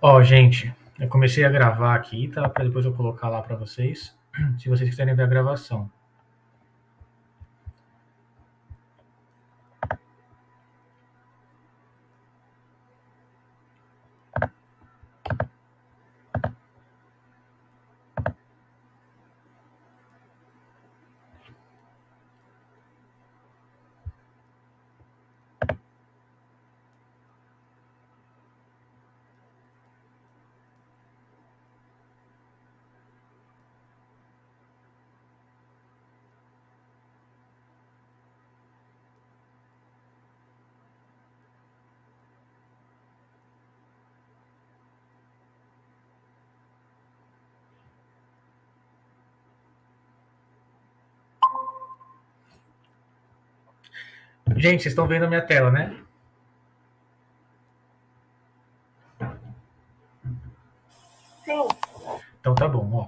Ó, gente, eu comecei a gravar aqui, tá? Para depois eu colocar lá para vocês, se vocês quiserem ver a gravação. Gente, vocês estão vendo a minha tela, né? Sim. Então tá bom, ó.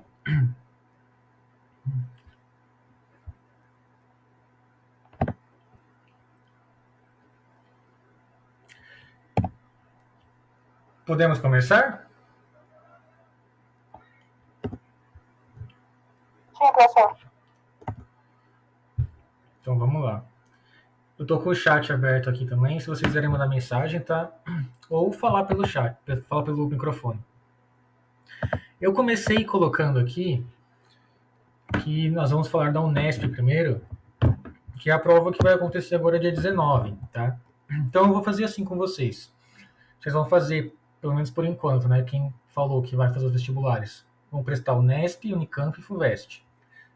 Podemos começar? Sim, professor. Então vamos lá. Eu tô com o chat aberto aqui também, se vocês quiserem mandar mensagem, tá? Ou falar pelo chat, falar pelo microfone. Eu comecei colocando aqui que nós vamos falar da Unesp primeiro, que é a prova que vai acontecer agora dia 19, tá? Então eu vou fazer assim com vocês. Vocês vão fazer, pelo menos por enquanto, né? Quem falou que vai fazer os vestibulares. Vão prestar Unesp, Unicamp e FUVEST.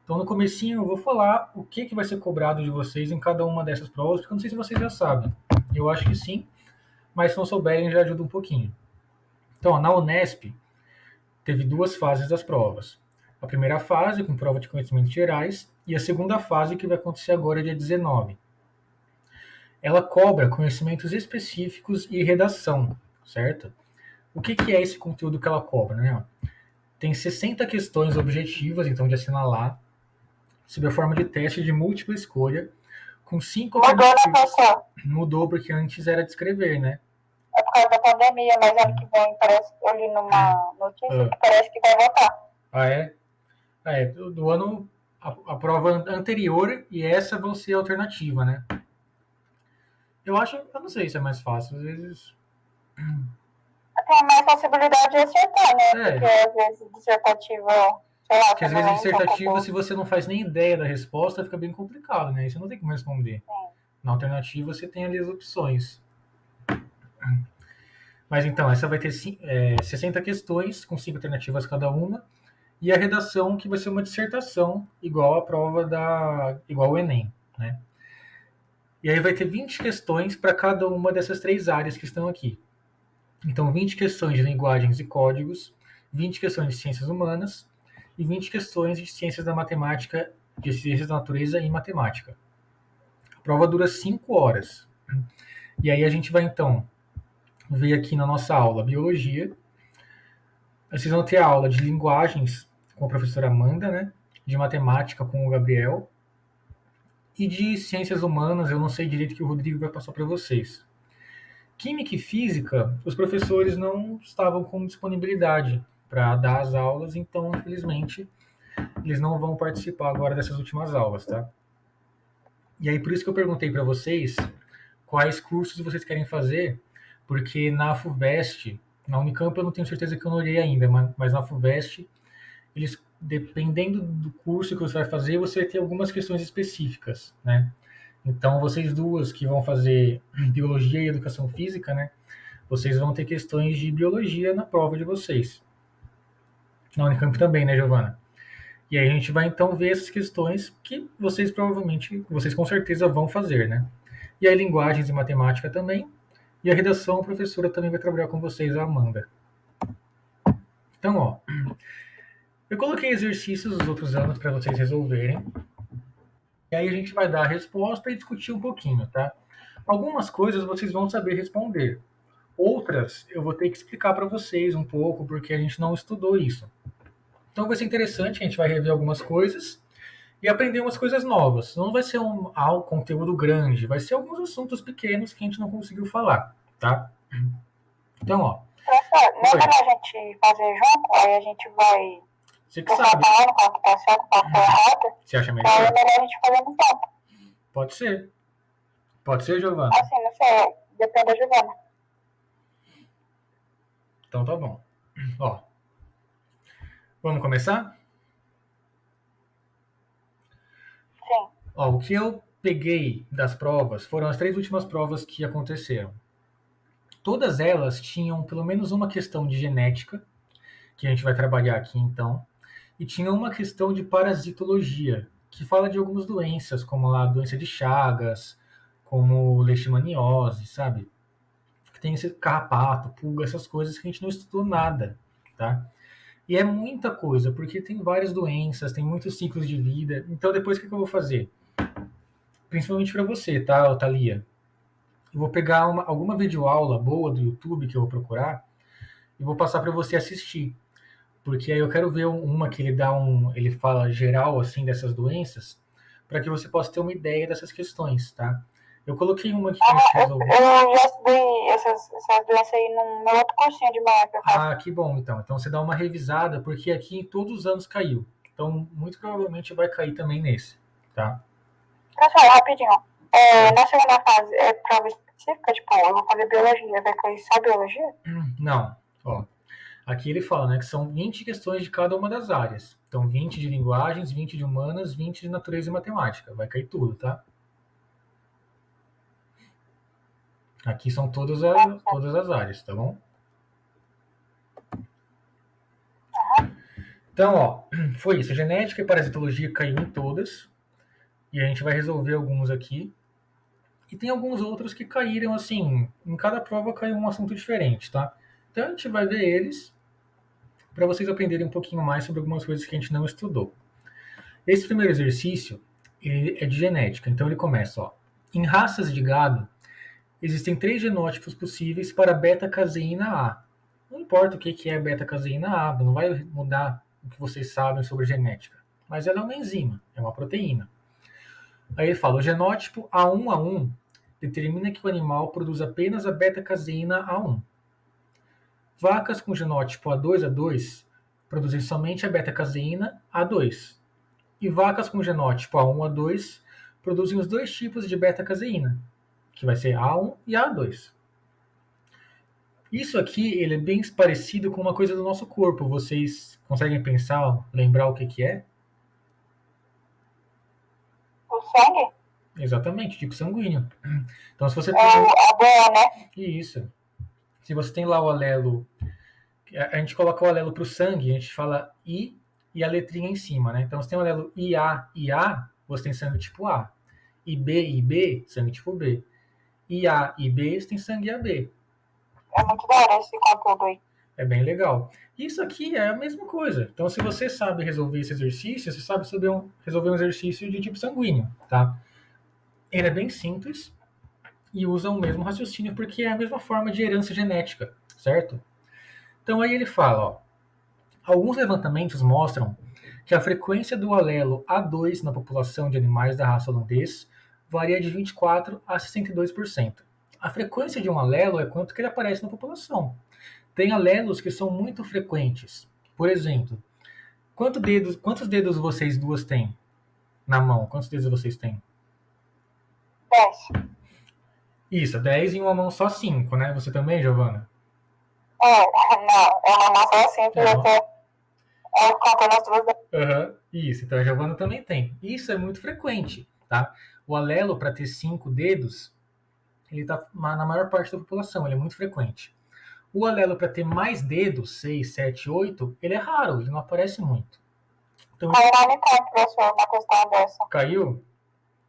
Então, no comecinho, eu vou falar o que vai ser cobrado de vocês em cada uma dessas provas, porque eu não sei se vocês já sabem. Eu acho que sim, mas se não souberem, já ajuda um pouquinho. Então, ó, na Unesp, teve duas fases das provas. A primeira fase, com prova de conhecimentos gerais, e a segunda fase, que vai acontecer agora, dia 19. Ela cobra conhecimentos específicos e redação, certo? O que é esse conteúdo que ela cobra, né? Tem 60 questões objetivas, então de assinalar, sob a forma de teste de múltipla escolha, com 5 alternativas. Mudou porque antes era de escrever, né? É por causa da pandemia, mas ano que vem parece que eu li numa notícia que parece que vai voltar. Ah, é? Ah, é. Do ano, a prova anterior e essa vão ser alternativa, né? Eu não sei se é mais fácil, às vezes. Tem mais possibilidade de acertar, né? Porque às vezes dissertativa, sei lá, porque às vezes dissertativa, se você não faz nem ideia da resposta, fica bem complicado, né? Aí você não tem como responder. Sim. Na alternativa, você tem ali as opções. Mas então, essa vai ter 60 questões, com 5 alternativas cada uma, e a redação, que vai ser uma dissertação, igual a prova igual o Enem, né? E aí vai ter 20 questões para cada uma dessas três áreas que estão aqui. Então, 20 questões de linguagens e códigos, 20 questões de ciências humanas e 20 questões de ciências da matemática, de ciências da natureza e matemática. A prova dura 5 horas. E aí a gente vai, então, ver aqui na nossa aula biologia. Vocês vão ter a aula de linguagens com a professora Amanda, né? De matemática com o Gabriel. E de ciências humanas, eu não sei direito que o Rodrigo vai passar para vocês. Química e física, os professores não estavam com disponibilidade para dar as aulas, então, infelizmente, eles não vão participar agora dessas últimas aulas, tá? E aí, por isso que eu perguntei para vocês quais cursos vocês querem fazer, porque na FUVEST, na Unicamp eu não tenho certeza que eu não olhei ainda, mas na FUVEST, eles, dependendo do curso que você vai fazer, você vai ter algumas questões específicas, né? Então, vocês duas que vão fazer biologia e educação física, né? Vocês vão ter questões de biologia na prova de vocês. Na Unicamp também, né, Giovana? E aí a gente vai então ver essas questões que vocês provavelmente, vocês com certeza vão fazer, né? E aí linguagens e matemática também. E a redação, a professora também vai trabalhar com vocês, a Amanda. Então, ó, eu coloquei exercícios dos outros anos para vocês resolverem. E aí a gente vai dar a resposta e discutir um pouquinho, tá? Algumas coisas vocês vão saber responder. Outras eu vou ter que explicar para vocês um pouco, porque a gente não estudou isso. Então vai ser interessante, a gente vai rever algumas coisas e aprender umas coisas novas. Não vai ser um conteúdo grande, vai ser alguns assuntos pequenos que a gente não conseguiu falar, tá? Então, ó, Professor, não é melhor a gente fazer junto? Aí a gente vai... Você que sabe. Falando qual que tá certo, qual que tá errado. Você acha melhor? Aí é melhor a gente fazer no tempo. Pode ser. Pode ser, Giovana? Assim, não sei. Depende da Giovana. Então tá bom. Ó. Vamos começar? Sim. Ó, o que eu peguei das provas foram as 3 últimas provas que aconteceram. Todas elas tinham pelo menos uma questão de genética, que a gente vai trabalhar aqui então, e tinha uma questão de parasitologia, que fala de algumas doenças, como a doença de Chagas, como leishmaniose, sabe? Que tem esse carrapato, pulga, essas coisas que a gente não estudou nada, tá? E é muita coisa, porque tem várias doenças, tem muitos ciclos de vida. Então depois o que eu vou fazer? Principalmente para você, tá, Thalia? Eu vou pegar alguma videoaula boa do YouTube que eu vou procurar e vou passar para você assistir. Porque aí eu quero ver uma que ele fala geral assim dessas doenças, para que você possa ter uma ideia dessas questões, tá? Eu coloquei uma aqui que a gente resolveu. Eu já estudei essas doenças aí no meu outro cursinho de manhã que eu faço. Ah, que bom, então. Então você dá uma revisada, porque aqui todos os anos caiu. Então, muito provavelmente vai cair também nesse, tá? Pessoal, rapidinho. Na segunda fase, é prova específica? Tipo, eu vou fazer biologia, vai cair só biologia? Não. Ó, aqui ele fala, né, que são 20 questões de cada uma das áreas. Então, 20 de linguagens, 20 de humanas, 20 de natureza e matemática. Vai cair tudo, tá? Aqui são todas as áreas, tá bom? Então, ó, foi isso. Genética e parasitologia caiu em todas. E a gente vai resolver alguns aqui. E tem alguns outros que caíram, assim, em cada prova caiu um assunto diferente, tá? Então a gente vai ver eles para vocês aprenderem um pouquinho mais sobre algumas coisas que a gente não estudou. Esse primeiro exercício ele é de genética, então ele começa, ó. Em raças de gado, existem 3 genótipos possíveis para beta-caseína A. Não importa o que é beta-caseína A, não vai mudar o que vocês sabem sobre genética. Mas ela é uma enzima, é uma proteína. Aí ele fala, o genótipo A1A1 determina que o animal produz apenas a beta-caseína A1. Vacas com genótipo A2A2 produzem somente a beta-caseína A2. E vacas com genótipo A1A2 produzem os 2 tipos de beta-caseína, que vai ser A1 e A2. Isso aqui ele é bem parecido com uma coisa do nosso corpo. Vocês conseguem pensar, lembrar o que é? O sangue? Exatamente, tipo sanguíneo. Então, se você tem... a boa, né? Isso. Se você tem lá o alelo, a gente coloca o alelo para o sangue, a gente fala I e a letrinha em cima, né? Então, se tem o alelo IA, você tem sangue tipo A. IB, sangue tipo B. IA e B, você tem sangue AB. É muito da hora esse conteúdo aí. É bem legal. Isso aqui é a mesma coisa. Então, se você sabe resolver esse exercício, você sabe resolver um exercício de tipo sanguíneo, tá? Ele é bem simples e usa o mesmo raciocínio porque é a mesma forma de herança genética, certo? Então aí ele fala, ó, alguns levantamentos mostram que a frequência do alelo A2 na população de animais da raça holandês varia de 24 a 62%. A frequência de um alelo é quanto que ele aparece na população. Tem alelos que são muito frequentes. Por exemplo, quantos dedos vocês duas têm na mão? Quantos dedos vocês têm? 10. Isso, 10 em uma mão só 5, né? Você também, Giovana? Não, é uma mão só assim que eu tô contando as duas. Isso, então a Giovana também tem. Isso é muito frequente, tá? O alelo, para ter 5 dedos, ele está na maior parte da população, ele é muito frequente. O alelo para ter mais dedos, 6, 7, 8, ele é raro, ele não aparece muito. Então, caiu na Unicamp, professor, uma questão dessa. Caiu?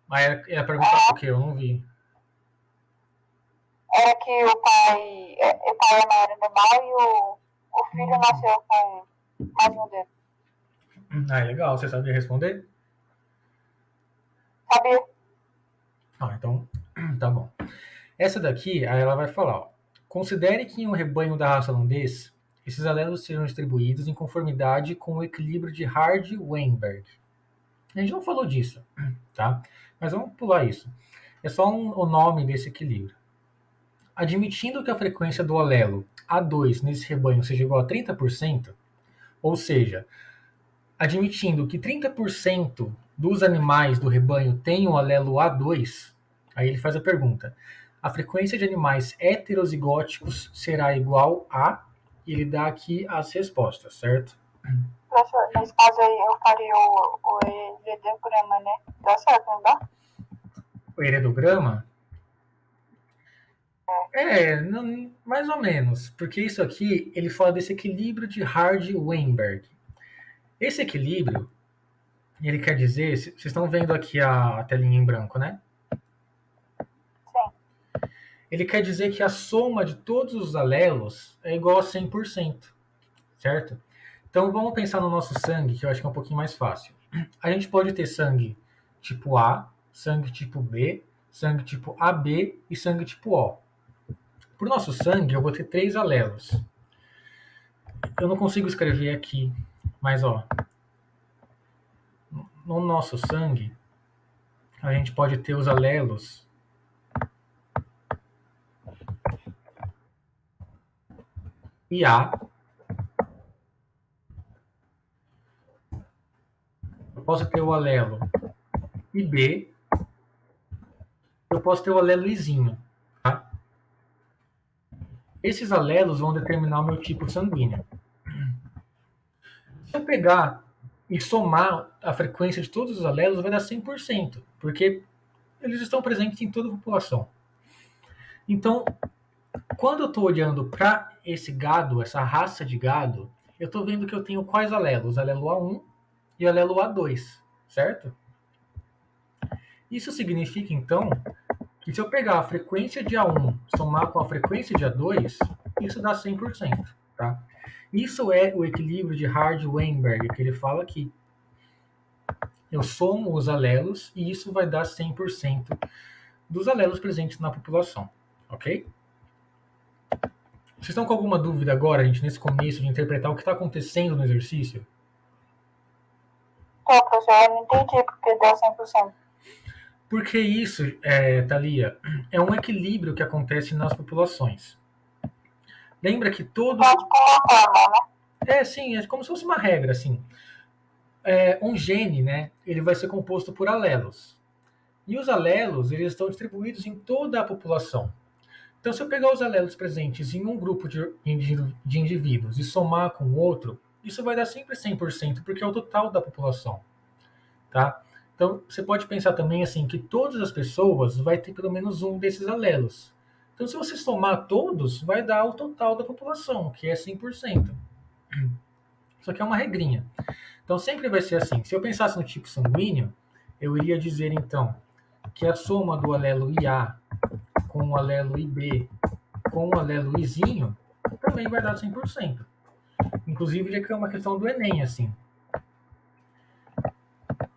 Mas ela perguntou o quê? Eu não vi. Era que o pai era maior animal e o filho nasceu com mais um dedo. Ah, legal. Você sabia responder? Sabia. Ah, então tá bom. Essa daqui, aí ela vai falar, ó. Considere que em um rebanho da raça holandês, esses alelos serão distribuídos em conformidade com o equilíbrio de Hardy-Weinberg. A gente não falou disso, tá? Mas vamos pular isso. É só o nome desse equilíbrio. admitindo que a frequência do alelo A2 nesse rebanho seja igual a 30%, ou seja, admitindo que 30% dos animais do rebanho tenham o alelo A2, aí ele faz a pergunta: a frequência de animais heterozigóticos será igual a... E ele dá aqui as respostas, certo? Professor, nesse caso aí eu faria o heredograma, né? Dá certo, não dá? O heredograma? Não, mais ou menos, porque isso aqui ele fala desse equilíbrio de Hardy-Weinberg. Esse equilíbrio, ele quer dizer, vocês estão vendo aqui a telinha em branco, né? Sim. Ele quer dizer que a soma de todos os alelos é igual a 100%, certo? Então vamos pensar no nosso sangue, que eu acho que é um pouquinho mais fácil. A gente pode ter sangue tipo A, sangue tipo B, sangue tipo AB e sangue tipo O. Para o nosso sangue, eu vou ter 3 alelos. Eu não consigo escrever aqui, mas ó, no nosso sangue, a gente pode ter os alelos IA. Eu posso ter o alelo IB. Eu posso ter o alelo Izinho. Tá? Esses alelos vão determinar o meu tipo sanguíneo. Se eu pegar e somar a frequência de todos os alelos, vai dar 100%, porque eles estão presentes em toda a população. Então, quando eu estou olhando para esse gado, essa raça de gado, eu estou vendo que eu tenho quais alelos? O alelo A1 e o alelo A2, certo? Isso significa, então, que se eu pegar a frequência de A1 somar com a frequência de A2, isso dá 100%. Tá? Isso é o equilíbrio de Hardy-Weinberg que ele fala aqui. Eu somo os alelos e isso vai dar 100% dos alelos presentes na população. Ok? Vocês estão com alguma dúvida agora, gente, nesse começo de interpretar o que está acontecendo no exercício? Professor, eu não entendi porque deu 100%. Porque isso, Thalia, é um equilíbrio que acontece nas populações. Lembra que todos... Sim, é como se fosse uma regra, assim. Um gene, né, ele vai ser composto por alelos. E os alelos, eles estão distribuídos em toda a população. Então, se eu pegar os alelos presentes em um grupo de indivíduos e somar com outro, isso vai dar sempre 100%, porque é o total da população. Tá? Então, você pode pensar também assim que todas as pessoas vai ter pelo menos um desses alelos. Então, se você somar todos, vai dar o total da população, que é 100%. Isso aqui é uma regrinha. Então, sempre vai ser assim. Se eu pensasse no tipo sanguíneo, eu iria dizer, então, que a soma do alelo IA com o alelo IB com o alelo Izinho também vai dar 100%. Inclusive, já que é uma questão do Enem, assim.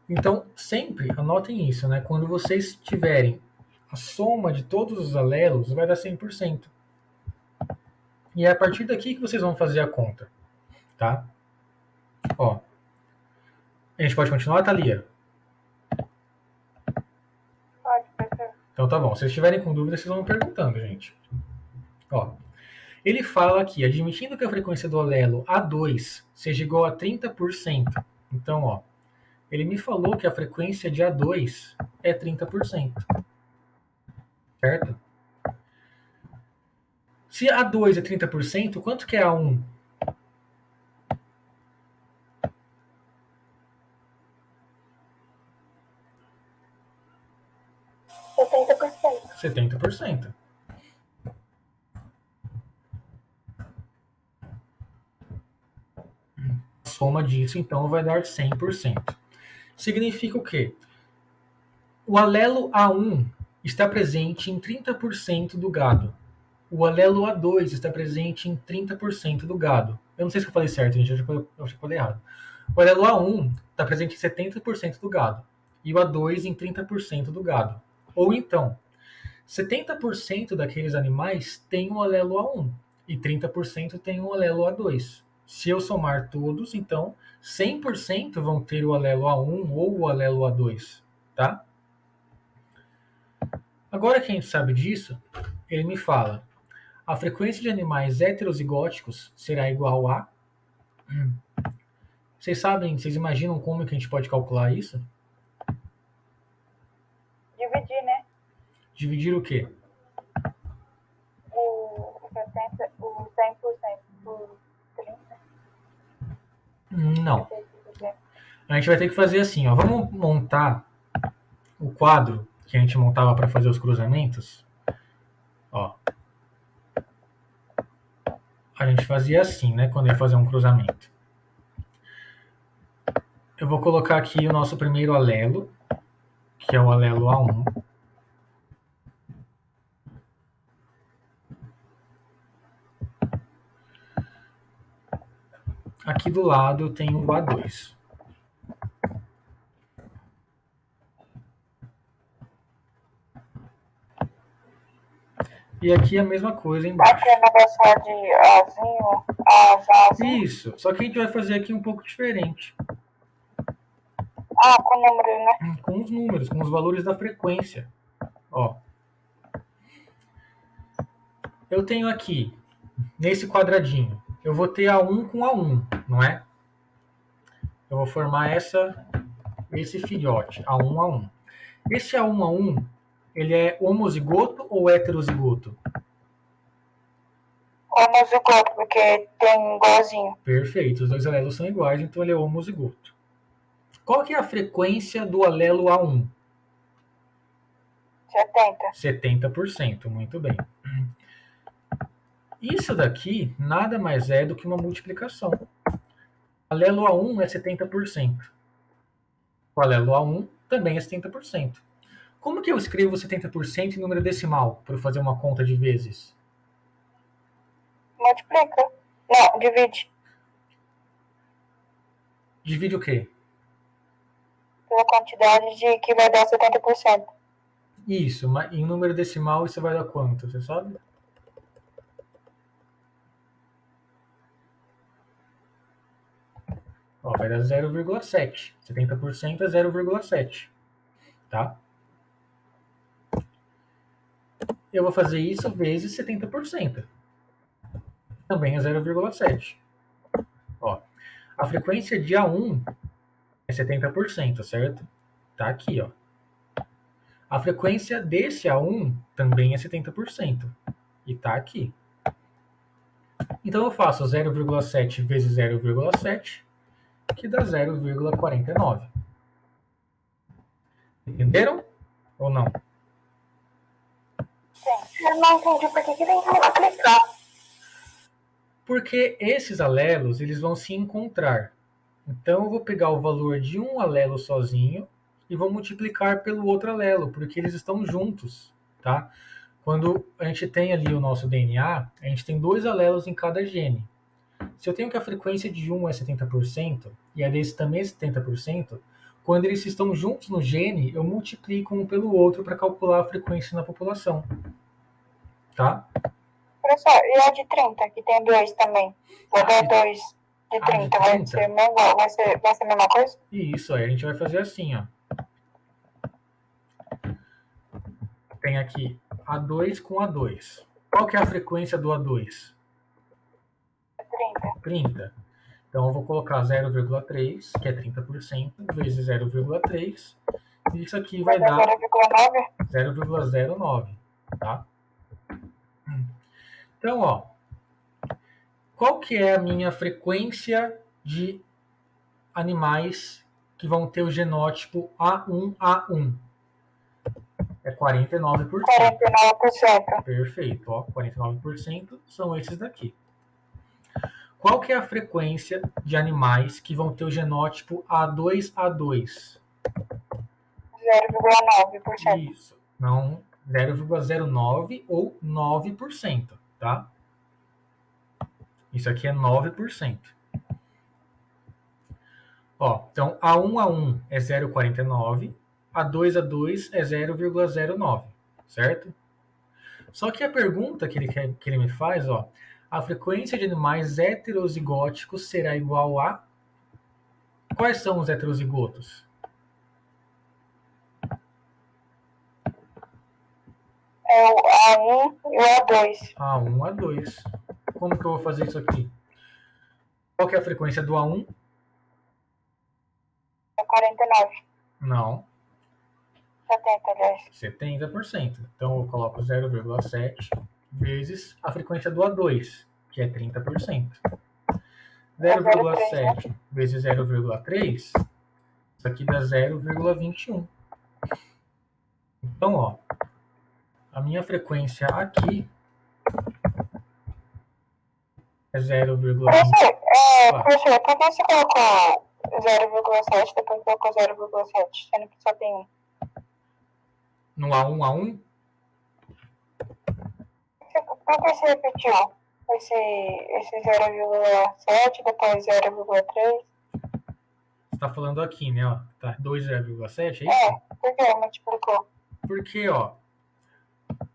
Então, sempre anotem isso, né? Quando vocês tiverem a soma de todos os alelos, vai dar 100%. E é a partir daqui que vocês vão fazer a conta, tá? Ó, a gente pode continuar, Thalia? Pode, professor. Então tá bom. Se vocês estiverem com dúvida, vocês vão me perguntando, gente. Ó, ele fala aqui, admitindo que a frequência do alelo A2 seja igual a 30%. Então, ó, ele me falou que a frequência de A2 é 30%. Certo? Se A2 é 30%, quanto que é A1? 70%. A soma disso, então, vai dar 100%. Significa o quê? O alelo A1 está presente em 30% do gado. O alelo A2 está presente em 30% do gado. Eu não sei se eu falei certo, gente, eu acho que falei errado. O alelo A1 está presente em 70% do gado. E o A2 em 30% do gado. Ou então, 70% daqueles animais têm um alelo A1 e 30% têm um alelo A2. Se eu somar todos, então 100% vão ter o alelo A1 ou o alelo A2, tá? Agora que a gente sabe disso, ele me fala A frequência de animais heterozigóticos será igual a... Vocês sabem, vocês imaginam como que a gente pode calcular isso? Dividir, né? Dividir o quê? O 100% por 30. Não. A gente vai ter que fazer assim, ó. Vamos montar o quadro que a gente montava para fazer os cruzamentos. Ó. A gente fazia assim, né? Quando ia fazer um cruzamento. Eu vou colocar aqui o nosso primeiro alelo, que é o alelo A1. Aqui do lado eu tenho o A2. E aqui a mesma coisa embaixo. Aqui é negócio de Azinho, Azinho. Isso, só que a gente vai fazer aqui um pouco diferente. Com o número, né? Com os números, com os valores da frequência. Ó. Eu tenho aqui, nesse quadradinho, eu vou ter A1 com A1, não é? Eu vou formar esse filhote, A1, A1. Esse A1, A1, ele é homozigoto ou heterozigoto? Homozigoto, porque tem igualzinho. Perfeito, os dois alelos são iguais, então ele é homozigoto. Qual que é a frequência do alelo A1? 70%, muito bem. Isso daqui nada mais é do que uma multiplicação. O alelo A1 é 70%. O alelo A1 também é 70%. Como que eu escrevo 70% em número decimal para fazer uma conta de vezes? Multiplica. Não, divide. Divide o quê? Pela quantidade de que vai dar 70%. Isso, mas em número decimal isso vai dar quanto? Você sabe? Ó, vai dar 0,7. 70% é 0,7. Tá? Eu vou fazer isso vezes 70%. Também é 0,7. Ó, a frequência de A1 é 70%, certo? Tá aqui, ó. A frequência desse A1 também é 70%. E tá aqui. Então eu faço 0,7 vezes 0,7, que dá 0,49. Entenderam? Ou não? Sim. Eu não entendi por que tem que multiplicar. Porque esses alelos, eles vão se encontrar. Então eu vou pegar o valor de um alelo sozinho e vou multiplicar pelo outro alelo, porque eles estão juntos, tá? Quando a gente tem ali o nosso DNA, a gente tem dois alelos em cada gene. Se eu tenho que a frequência de um é 70% e a desse também é 70%, quando eles estão juntos no gene, eu multiplico um pelo outro para calcular a frequência na população. Tá? Professor, e a de 30, que tem 2 também? Vou dar 2 de 30, vai ser igual, vai ser a mesma coisa? Isso, aí a gente vai fazer assim, ó. Tem aqui A2 com A2. Qual que é a frequência do A2? 30. Então eu vou colocar 0,3, que é 30%, vezes 0,3. E isso aqui vai dar 0,09. Tá? Então, ó, qual que é a minha frequência de animais que vão ter o genótipo A1A1? É 49%. 49%. Perfeito, ó, 49% são esses daqui. Qual que é a frequência de animais que vão ter o genótipo A2A2? 0,9%. Isso, não 0,09 ou 9%, tá? Isso aqui é 9%. Ó, então A1A1 é 0,49, A2A2 é 0,09, certo? Só que a pergunta que ele me faz, ó, a frequência de animais heterozigóticos será igual a... Quais são os heterozigotos? É o A1 e o A2. A1, A2. Como que eu vou fazer isso aqui? Qual que é a frequência do A1? É 49. Não. 70, aliás. 70%. Então eu coloco 0,7 vezes a frequência do A2, que é 30%. 0,7 vezes 0,3, isso aqui dá 0,21. Então, ó, a minha frequência aqui é 0,20. Professor, por que você colocou 0,7 depois colocou 0,7, sendo que só tem 1? No A1, A1? Por que você repetiu esse 0,7, depois 0,3? Você tá falando aqui, né? Ó, tá 2,7, é isso? É, por que multiplicou? Porque, ó,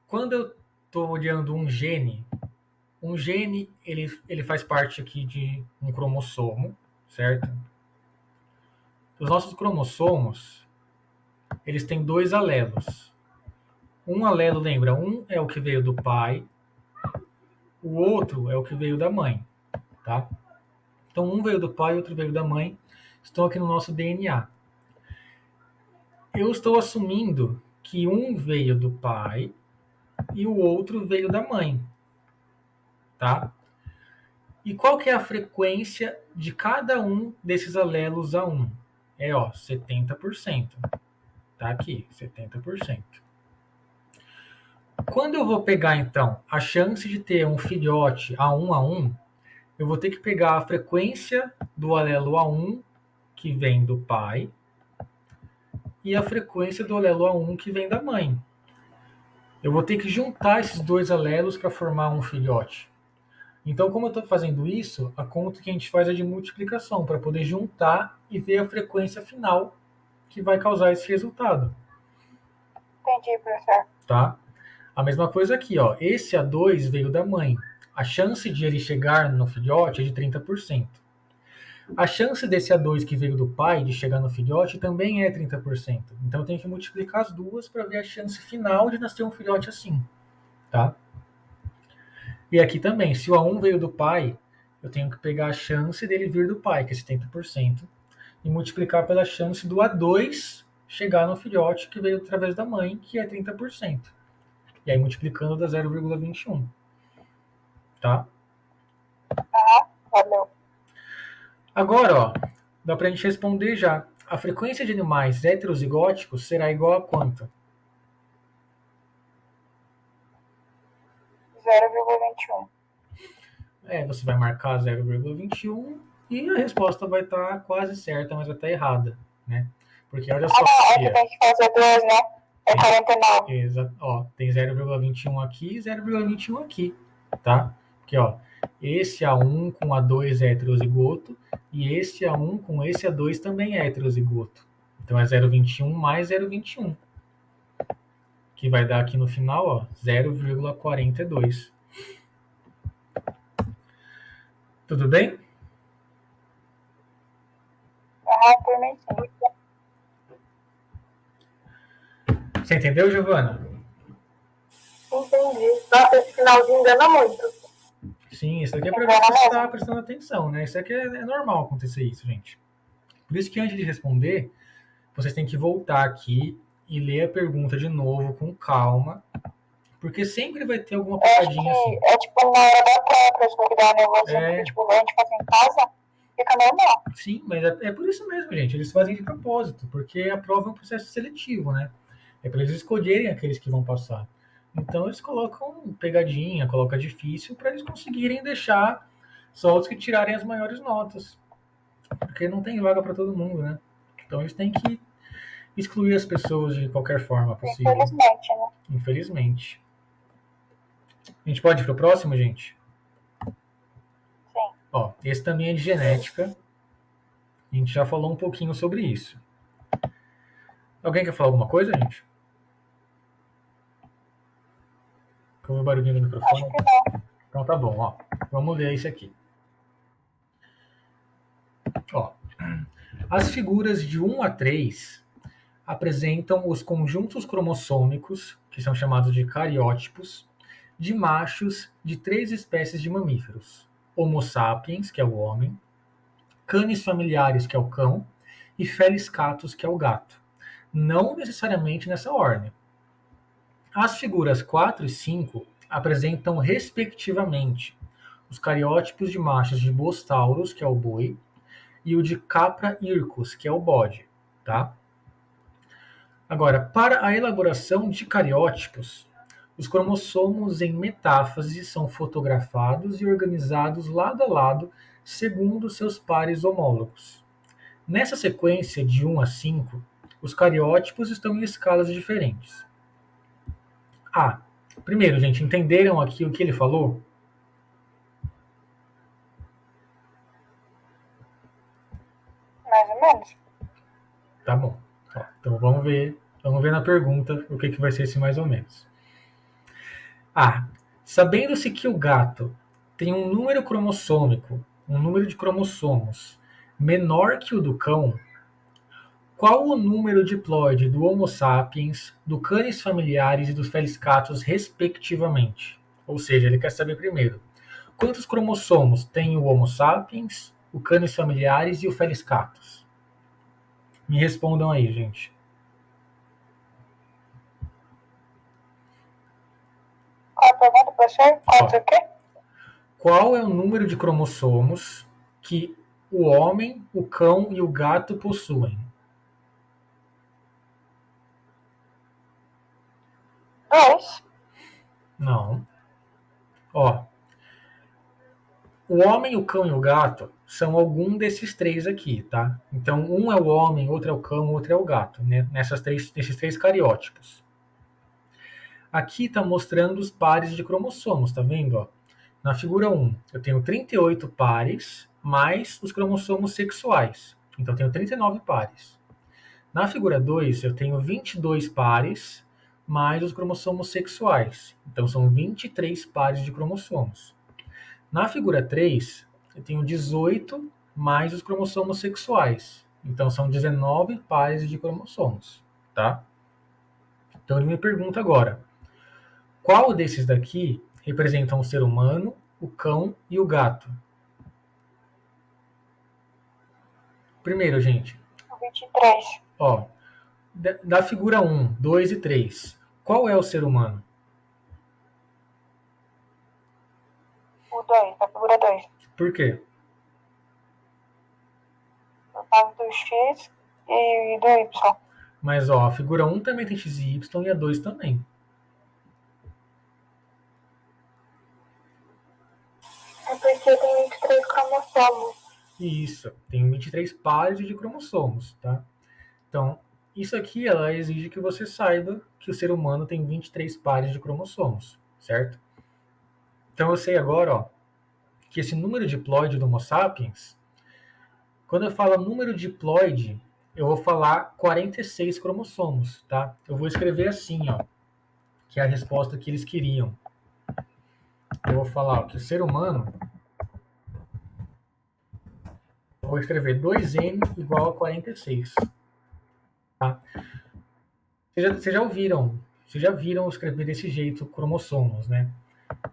quando eu tô olhando um gene, ele faz parte aqui de um cromossomo, certo? Os nossos cromossomos, eles têm 2 alelos. Um alelo, lembra, um é o que veio do pai, o outro é o que veio da mãe, tá? Então, um veio do pai, outro veio da mãe, estão aqui no nosso DNA. Eu estou assumindo que um veio do pai e o outro veio da mãe, tá? E qual que é a frequência de cada um desses alelos A1? É, ó, 70%. Tá aqui, 70%. Quando eu vou pegar, então, a chance de ter um filhote A1, eu vou ter que pegar a frequência do alelo A1 que vem do pai e a frequência do alelo A1 que vem da mãe. Eu vou ter que juntar esses dois alelos para formar um filhote. Então, como eu estou fazendo isso, a conta que a gente faz é de multiplicação, para poder juntar e ver a frequência final que vai causar esse resultado. Entendi, professor. Tá? A mesma coisa aqui, ó. Esse A2 veio da mãe. A chance de ele chegar no filhote é de 30%. A chance desse A2 que veio do pai de chegar no filhote também é 30%. Então eu tenho que multiplicar as duas para ver a chance final de nascer um filhote assim. Tá? E aqui também, se o A1 veio do pai, eu tenho que pegar a chance dele vir do pai, que é 70%, e multiplicar pela chance do A2 chegar no filhote que veio através da mãe, que é 30%. E aí multiplicando dá 0,21. Tá? Valeu. Agora, ó, dá pra gente responder já. A frequência de animais heterozigóticos será igual a quanto? 0,21. Você vai marcar 0,21 e a resposta vai estar quase certa, mas vai estar errada, né? Porque olha só. Aqui tem que fazer 2, né? É 49. Exato. Ó, tem 0,21 aqui e 0,21 aqui, tá? Porque, ó, esse A1 com A2 é heterozigoto e esse A1 com esse A2 também é heterozigoto. Então é 0,21 mais 0,21. Que vai dar aqui no final, ó, 0,42. Tudo bem? Por mim, sim. Você entendeu, Giovana? Entendi. Nossa, esse finalzinho engana muito. Sim, isso aqui é para ver se você está prestando atenção, né? Isso aqui é normal acontecer isso, gente. Por isso que antes de responder, vocês têm que voltar aqui e ler a pergunta de novo com calma, porque sempre vai ter alguma pegadinha assim. É tipo uma hora da prova, que dá nervosinho, porque tipo, a gente faz em casa, fica normal. Sim, mas é por isso mesmo, gente. Eles fazem de propósito, porque a prova é um processo seletivo, né? É para eles escolherem aqueles que vão passar. Então eles colocam pegadinha, colocam difícil para eles conseguirem deixar só os que tirarem as maiores notas. Porque não tem vaga para todo mundo, né? Então eles têm que excluir as pessoas de qualquer forma possível. Infelizmente, né? Infelizmente. A gente pode ir pro próximo, gente? Sim. Ó, esse também é de genética. A gente já falou um pouquinho sobre isso. Alguém quer falar alguma coisa, gente? Com o barulhinho do microfone? Acho que não. Então tá bom, ó. Vamos ler esse aqui. Ó, as figuras de 1 a 3 apresentam os conjuntos cromossômicos, que são chamados de cariótipos, de machos de 3 espécies de mamíferos: Homo sapiens, que é o homem, Canis familiaris, que é o cão, e Felis catus, que é o gato. Não necessariamente nessa ordem. As figuras 4 e 5 apresentam, respectivamente, os cariótipos de machos de Bostaurus, que é o boi, e o de Capra hircus, que é o bode. Tá? Agora, para a elaboração de cariótipos, os cromossomos em metáfase são fotografados e organizados lado a lado segundo seus pares homólogos. Nessa sequência de 1 a 5, os cariótipos estão em escalas diferentes. Primeiro, gente, entenderam aqui o que ele falou? Mais ou menos. Tá bom. Então vamos ver na pergunta o que vai ser esse mais ou menos. Sabendo-se que o gato tem um número cromossômico, um número de cromossomos menor que o do cão, qual o número diploide do Homo sapiens, do Canis familiaris e do Felis catus, respectivamente? Ou seja, ele quer saber primeiro quantos cromossomos tem o Homo sapiens, o Canis familiaris e o Felis catus. Me respondam aí, gente. Qual a pergunta, professor? Quanto o quê? Qual é o número de cromossomos que o homem, o cão e o gato possuem? 2. Não. O homem, o cão e o gato são algum desses 3 aqui, tá? Então, um é o homem, outro é o cão, outro é o gato, né? Nesses 3 cariótipos. Aqui está mostrando os pares de cromossomos, tá vendo? Na figura 1, eu tenho 38 pares, mais os cromossomos sexuais. Então, eu tenho 39 pares. Na figura 2, eu tenho 22 pares, mais os cromossomos sexuais. Então, são 23 pares de cromossomos. Na figura 3, eu tenho 18 mais os cromossomos sexuais. Então, são 19 pares de cromossomos. Tá? Então, ele me pergunta agora, qual desses daqui representam o ser humano, o cão e o gato? Primeiro, gente. 23. Da figura 1, 2 e 3, qual é o ser humano? O 2, da figura 2. Por quê? Por causa do X e do Y. Mas, a figura 1 também tem X e Y e a 2 também. É porque tem 23 cromossomos. Isso, tem 23 pares de cromossomos, tá? Então, isso aqui, ela exige que você saiba que o ser humano tem 23 pares de cromossomos, certo? Então, eu sei agora, que esse número diploide do Homo sapiens, quando eu falo número diploide, eu vou falar 46 cromossomos, tá? Eu vou escrever assim, que é a resposta que eles queriam. Eu vou falar que o ser humano, eu vou escrever 2n igual a 46. Tá? Vocês já viram escrever desse jeito cromossomos, né?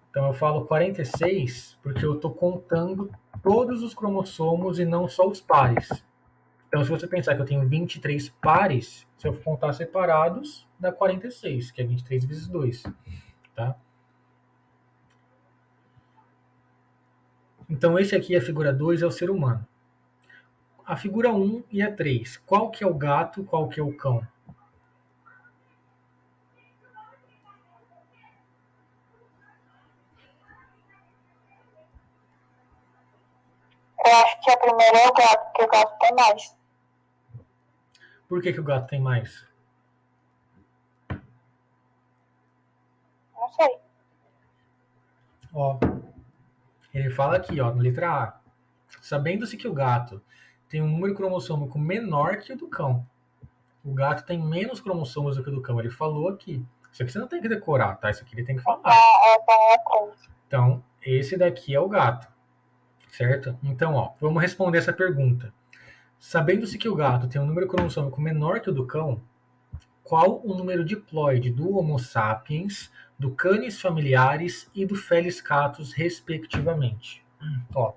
Então eu falo 46 porque eu estou contando todos os cromossomos e não só os pares. Então se você pensar que eu tenho 23 pares, se eu contar separados, dá 46, que é 23 vezes 2. Tá? Então esse aqui, a figura 2, é o ser humano. A figura 1 e a 3, qual que é o gato, qual que é o cão? Eu acho que a primeira é o gato, porque o gato tem mais. Por que o gato tem mais? Não sei. Ele fala aqui, na letra A. Sabendo-se que o gato tem um número cromossômico menor que o do cão. O gato tem menos cromossomos do que o do cão. Ele falou aqui. Isso aqui você não tem que decorar, tá? Isso aqui ele tem que falar. Então, esse daqui é o gato. Certo? Então, vamos responder essa pergunta. Sabendo-se que o gato tem um número cromossômico menor que o do cão, qual o número diploide do Homo sapiens, do Canis familiaris e do Felis catus, respectivamente. Ó,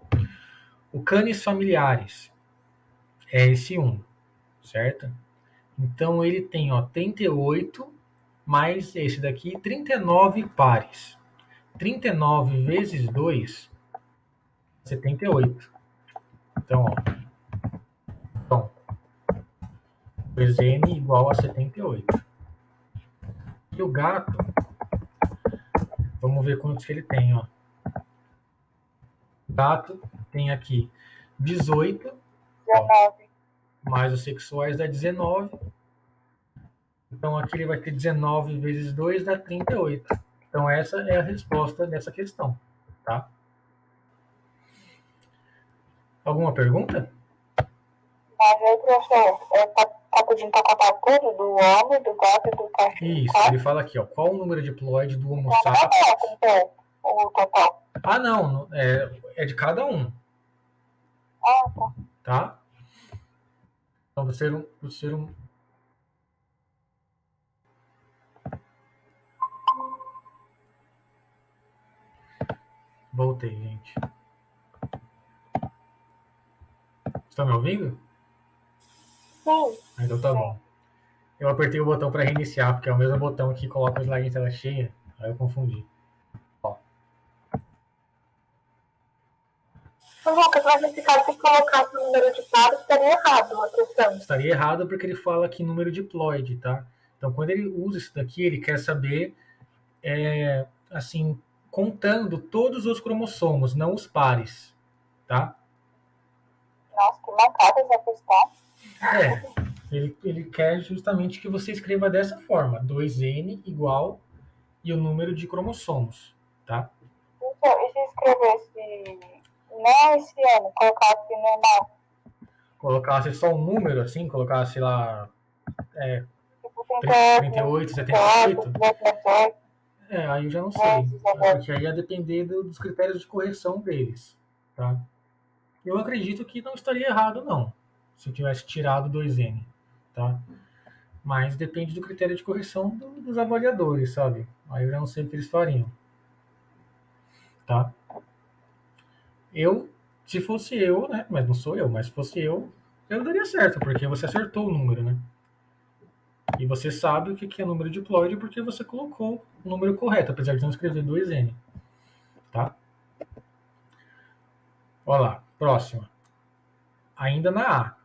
o Canis familiaris é esse 1, certo? Então ele tem 38 mais esse daqui, 39 pares. 39 vezes 2, 78. Então, 2n igual a 78. E o gato, vamos ver quantos que ele tem. O gato tem aqui 18, 19. Mais os sexuais dá 19. Então aqui ele vai ter 19 vezes 2 dá 38. Então essa é a resposta dessa questão, tá? Alguma pergunta? Mas aí, professor, tá pedindo pra contar tudo do homem, do gato e do cachorro? Isso, tá? ele fala aqui, qual o número diploide do Homo Não, sapiens? o total. Ah, não, é de cada um, Ah, tá. tá? Então, do ser um... Voltei, gente. Estão me ouvindo? Sim. Então tá bom. Eu apertei o botão para reiniciar, porque é o mesmo botão que coloca o slide em tela cheia. Aí eu confundi. Lucas, mas nesse caso, se colocasse o número de pares, estaria errado a questão. Estaria errado porque ele fala aqui número diploide, tá? Então, quando ele usa isso daqui, ele quer saber, assim, contando todos os cromossomos, não os pares, tá? Nossa, que mancada essa questão. Ele quer justamente que você escreva dessa forma, 2n igual e o número de cromossomos, tá? Então, e se escrevesse, não esse ano, colocasse normal? Colocasse só um número, assim, colocasse lá... Tipo, 38, 78? Aí eu já não sei. Porque aí ia depender dos critérios de correção deles, tá? Eu acredito que não estaria errado, não, se eu tivesse tirado 2n, tá? Mas depende do critério de correção dos avaliadores, sabe? Aí eu já não sei o que eles fariam, tá? Se fosse eu, né? Mas não sou eu, mas se fosse eu daria certo, porque você acertou o número, né? E você sabe o que é número diploide porque você colocou o número correto, apesar de não escrever 2n, tá? Olha lá, próxima. Ainda na A.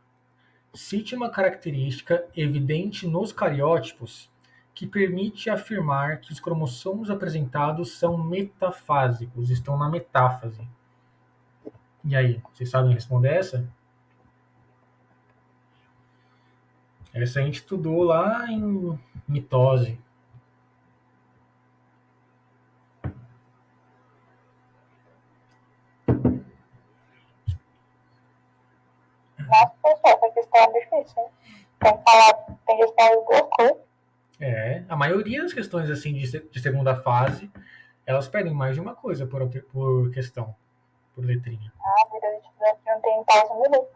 Cite uma característica evidente nos cariótipos que permite afirmar que os cromossomos apresentados são metafásicos, estão na metáfase. E aí, vocês sabem responder essa? Essa a gente estudou lá em mitose. Nossa, pessoal, essa questão é difícil, hein? Tem que responder duas coisas. A maioria das questões assim de segunda fase, elas pedem mais de uma coisa por questão, por letrinha. Ah, a vida de estudante não tem pausa um minuto.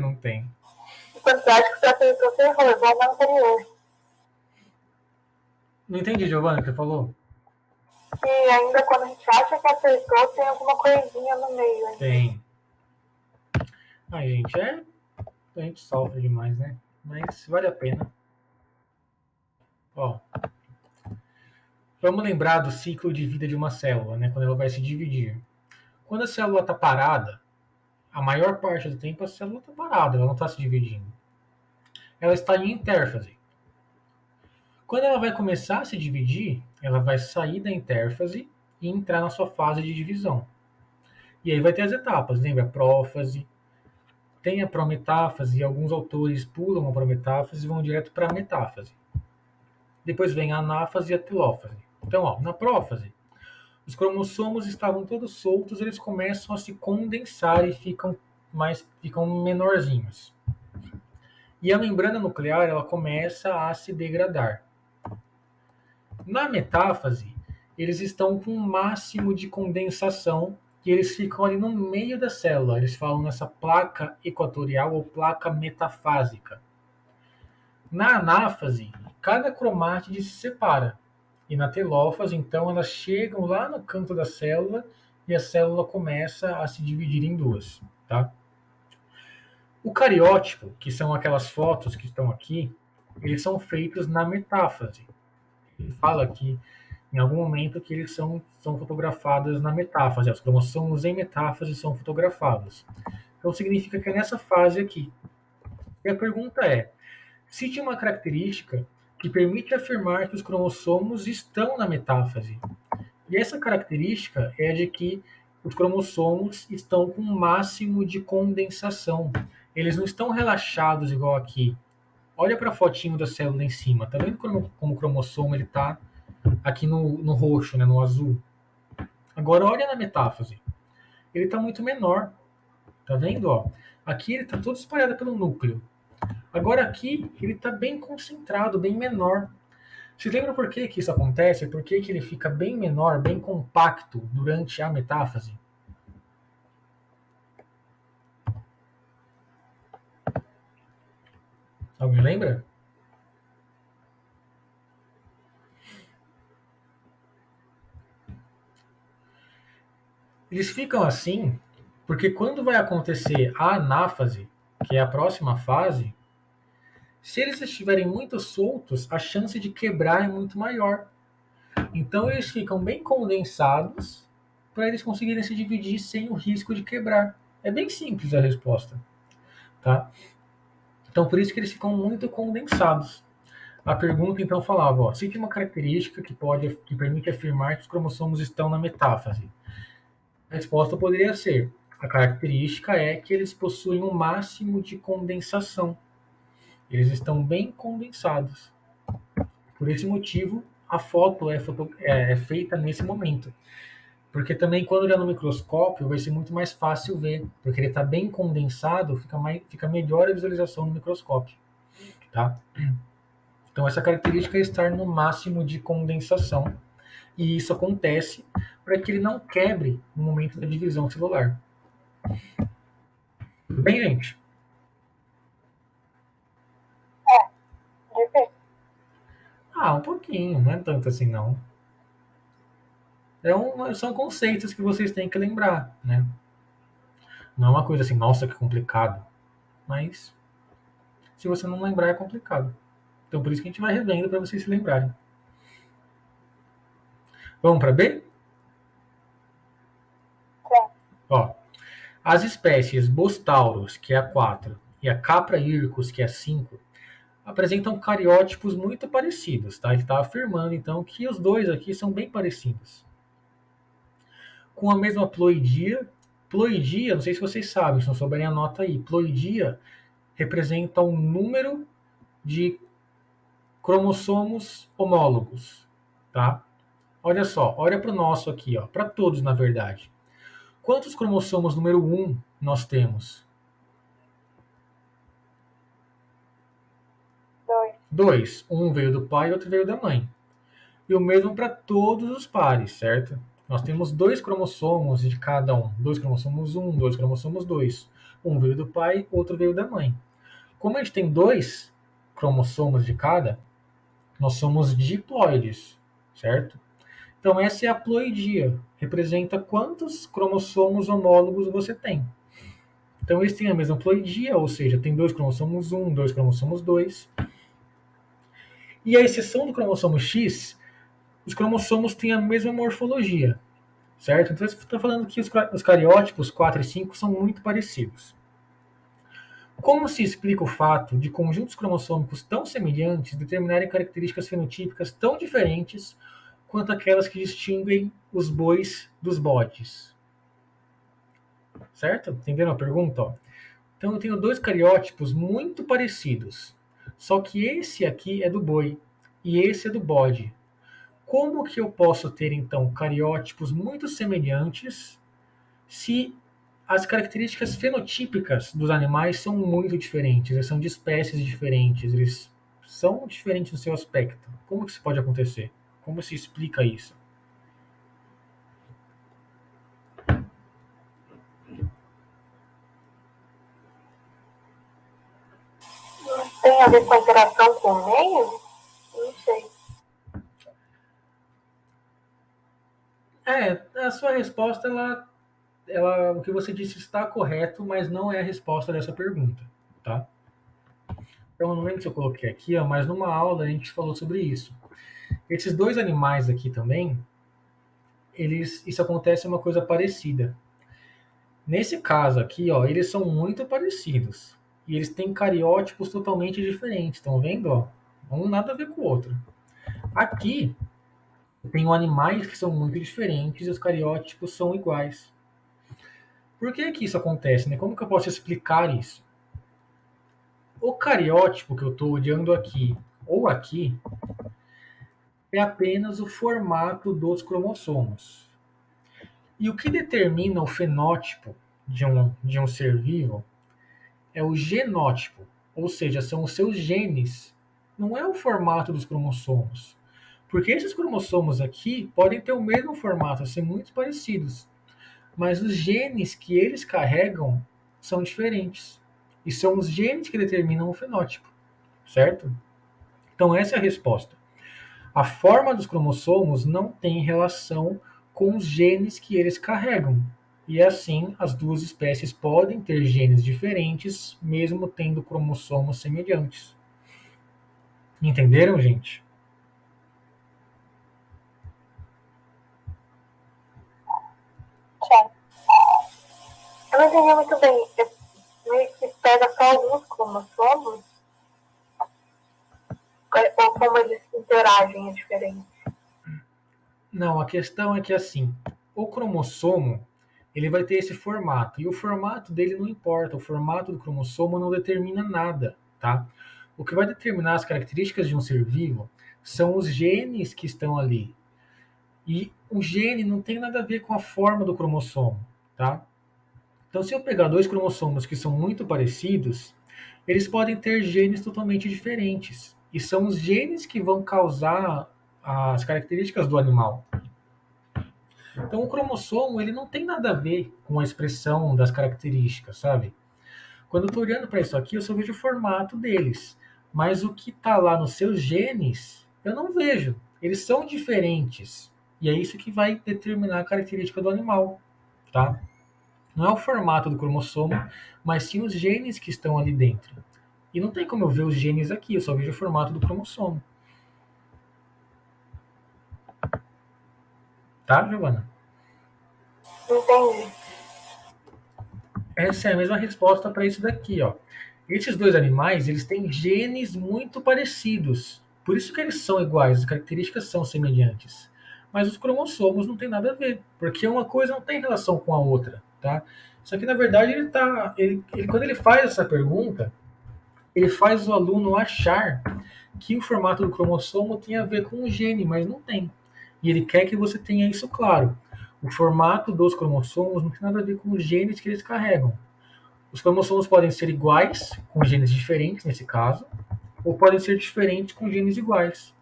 Não tem. A quantidade que você acertou, você errou, igual na anterior. Não entendi, Giovanni, o que você falou? Que ainda quando a gente acha que acertou, tem alguma coisinha no meio. Hein? Tem. Ai, gente, a gente sofre demais, né? Mas vale a pena. Ó, vamos lembrar do ciclo de vida de uma célula, né? Quando ela vai se dividir. Quando a célula está parada, a maior parte do tempo a célula está parada, ela não está se dividindo. Ela está em intérfase. Quando ela vai começar a se dividir, ela vai sair da intérfase e entrar na sua fase de divisão. E aí vai ter as etapas, lembra? A prófase, tem a prometáfase, e alguns autores pulam a prometáfase e vão direto para a metáfase. Depois vem a anáfase e a telófase. Então, ó, na prófase, os cromossomos estavam todos soltos, eles começam a se condensar e ficam menorzinhos. E a membrana nuclear ela começa a se degradar. Na metáfase, eles estão com um máximo de condensação e eles ficam ali no meio da célula. Eles falam nessa placa equatorial ou placa metafásica. Na anáfase, cada cromátide se separa. E na telófase, então, elas chegam lá no canto da célula e a célula começa a se dividir em duas. Tá? O cariótipo, que são aquelas fotos que estão aqui, eles são feitos na metáfase. Ele fala que em algum momento que eles são fotografados na metáfase. Os cromossomos em metáfase são fotografados. Então significa que é nessa fase aqui. E a pergunta é: cite uma característica que permite afirmar que os cromossomos estão na metáfase. E essa característica é a de que os cromossomos estão com um máximo de condensação. Eles não estão relaxados igual aqui. Olha para a fotinho da célula em cima. Tá vendo como o cromossomo ele está aqui no roxo, né, no azul? Agora olha na metáfase. Ele está muito menor. Tá vendo? Ó? Aqui ele está todo espalhado pelo núcleo. Agora aqui ele está bem concentrado, bem menor. Vocês lembram por que isso acontece? Por que ele fica bem menor, bem compacto durante a metáfase? Alguém lembra? Eles ficam assim porque quando vai acontecer a anáfase, que é a próxima fase, se eles estiverem muito soltos, a chance de quebrar é muito maior. Então eles ficam bem condensados para eles conseguirem se dividir sem o risco de quebrar. É bem simples a resposta, tá? Então por isso que eles ficam muito condensados. A pergunta então falava, ó, cite uma característica que permite afirmar que os cromossomos estão na metáfase. A resposta poderia ser: a característica é que eles possuem um máximo de condensação. Eles estão bem condensados. Por esse motivo, a foto é feita nesse momento. Porque também quando olhar no microscópio vai ser muito mais fácil ver, porque ele está bem condensado, fica melhor a visualização no microscópio. Tá? Então essa característica é estar no máximo de condensação. E isso acontece para que ele não quebre no momento da divisão celular. Tudo bem, gente? Difícil. Um pouquinho, não é tanto assim não. São conceitos que vocês têm que lembrar, né? Não é uma coisa assim, nossa, que complicado. Mas se você não lembrar, é complicado. Então por isso que a gente vai revendo para vocês se lembrarem. Vamos para B? Sim. Ó, as espécies Bostaurus, que é a 4, e a Capra hircus, que é a 5, apresentam cariótipos muito parecidos, tá? Ele está afirmando, então, que os dois aqui são bem parecidos. Com a mesma ploidia, ploidia, não sei se vocês sabem, se não souberem, anota aí. Ploidia representa um número de cromossomos homólogos, tá? Olha só, olha para o nosso aqui, ó, para todos, na verdade. Quantos cromossomos número 1 nós temos? 2. 2. Um veio do pai e outro veio da mãe. E o mesmo para todos os pares, certo? Nós temos dois cromossomos de cada um. Dois cromossomos 1, dois cromossomos 2. Um veio do pai, outro veio da mãe. Como a gente tem dois cromossomos de cada, nós somos diploides, certo? Então essa é a ploidia. Representa quantos cromossomos homólogos você tem. Então eles têm a mesma ploidia, ou seja, tem dois cromossomos 1, dois cromossomos 2. E a exceção do cromossomo X, os cromossomos têm a mesma morfologia, certo? Então estou falando que os cariótipos 4 e 5 são muito parecidos. Como se explica o fato de conjuntos cromossômicos tão semelhantes determinarem características fenotípicas tão diferentes quanto aquelas que distinguem os bois dos bodes? Certo? Entenderam a pergunta? Ó? Então eu tenho dois cariótipos muito parecidos, só que esse aqui é do boi e esse é do bode. Como que eu posso ter então cariótipos muito semelhantes se as características fenotípicas dos animais são muito diferentes, eles são de espécies diferentes, eles são diferentes no seu aspecto? Como que isso pode acontecer? Como se explica isso? Tem tem a ver com a interação com o meio? Não sei. A sua resposta, o que você disse está correto, mas não é a resposta dessa pergunta, tá? Então, não lembro se eu coloquei aqui, ó, mas numa aula a gente falou sobre isso. Esses dois animais aqui também, isso acontece uma coisa parecida. Nesse caso aqui, ó, eles são muito parecidos. E eles têm cariótipos totalmente diferentes, estão vendo? Ó? Um nada a ver com o outro. Aqui, tem animais que são muito diferentes e os cariótipos são iguais. Por que que isso acontece, né? Como que eu posso explicar isso? O cariótipo que eu estou olhando aqui ou aqui é apenas o formato dos cromossomos. E o que determina o fenótipo de um ser vivo é o genótipo, ou seja, são os seus genes, não é o formato dos cromossomos. Porque esses cromossomos aqui podem ter o mesmo formato, ser muito parecidos, mas os genes que eles carregam são diferentes. E são os genes que determinam o fenótipo, certo? Então essa é a resposta. A forma dos cromossomos não tem relação com os genes que eles carregam. E assim, as duas espécies podem ter genes diferentes, mesmo tendo cromossomos semelhantes. Entenderam, gente? Sim. Eu não entendi muito bem. Meio que pega só alguns cromossomos? Ou como eles interagem é diferente? Não, a questão é que assim, o cromossomo, ele vai ter esse formato, e o formato dele não importa, o formato do cromossomo não determina nada, tá? O que vai determinar as características de um ser vivo são os genes que estão ali. E o gene não tem nada a ver com a forma do cromossomo, tá? Então, se eu pegar dois cromossomos que são muito parecidos, eles podem ter genes totalmente diferentes. E são os genes que vão causar as características do animal. Então, o cromossomo ele não tem nada a ver com a expressão das características, sabe? Quando eu estou olhando para isso aqui, eu só vejo o formato deles. Mas o que está lá nos seus genes, eu não vejo. Eles são diferentes. E é isso que vai determinar a característica do animal, tá? Não é o formato do cromossomo, mas sim os genes que estão ali dentro. E não tem como eu ver os genes aqui, eu só vejo o formato do cromossomo. Tá, Giovana? Entendi. Essa é a mesma resposta para isso daqui, ó. Esses dois animais, eles têm genes muito parecidos. Por isso que eles são iguais, as características são semelhantes. Mas os cromossomos não tem nada a ver, porque uma coisa não tem relação com a outra, tá? Só que na verdade quando ele faz essa pergunta, ele faz o aluno achar que o formato do cromossomo tem a ver com o gene, mas não tem. E ele quer que você tenha isso claro. O formato dos cromossomos não tem nada a ver com os genes que eles carregam. Os cromossomos podem ser iguais, com genes diferentes nesse caso, ou podem ser diferentes com genes iguais.